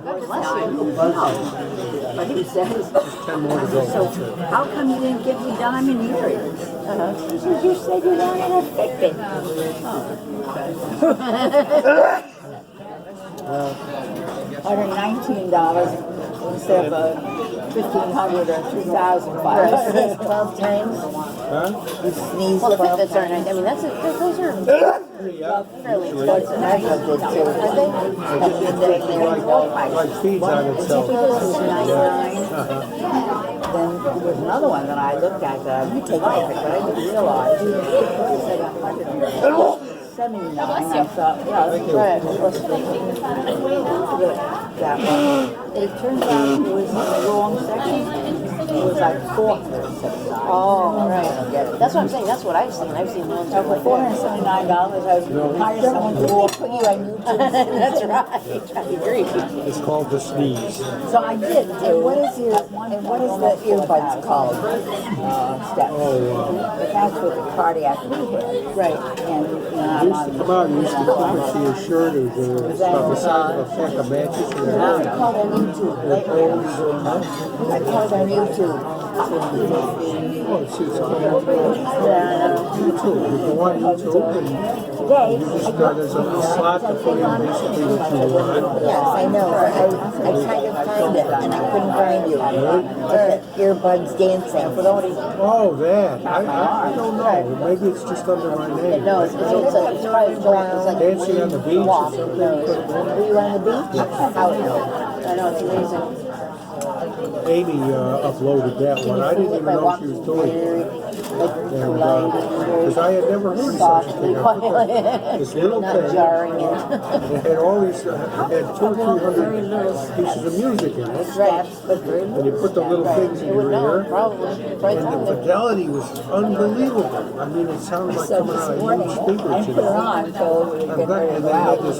God bless you. No. But he says, 10 more to go. so how come you didn't give me diamond earrings? He says, you said you wanted a Fitbit. $119 instead of $1,500 or $2,500. 12 times. Huh? You sneeze Well, the 12 Fitbits are times. nice. I mean, those are Yeah. fairly Usually. expensive. That's a good too. Are they? Like feeds on itself. This is $99. Then there was another one that I looked at that I didn't like it, but I didn't realize it said $179. I thought, yeah, that's right. That one. It turns out it was in the wrong section. It was like $479. Oh, right. That's what I'm saying. That's what I've seen. I've seen ones So for for like $479, I was hired someone to put you on YouTube. That's right. I agree. It's called the sneeze. So I did. And what is the earbuds called? Steps. Oh, But that's with the cardiac rehab. Right. And it used to come out, you used to clip it to your shirt or the size of a pack of matches. I called on YouTube lately. I called on YouTube. Oh, it's called YouTube. You go on YouTube and Today, you just there's a slot to put in basically what you want. yes, I know. I tried to find it and I couldn't find you. Earbuds dancing. Oh, that. I don't know. Maybe it's just under my name. No, it's probably it's like Dancing on the beach or something. Were you on the beach? How I know it's amazing. Amy uploaded that one. I didn't even know she was doing it. Because I had never heard of such a thing. I put this little Not thing. jarring it. It had all these, it had 200 or 300 pieces of music in it. Right. And you put the little things in It would your know, ear. probably. Right And the on. fidelity was unbelievable. I mean, it sounded like So coming this out of morning, huge I speakers. put it on so we could And get then rid they of had that. this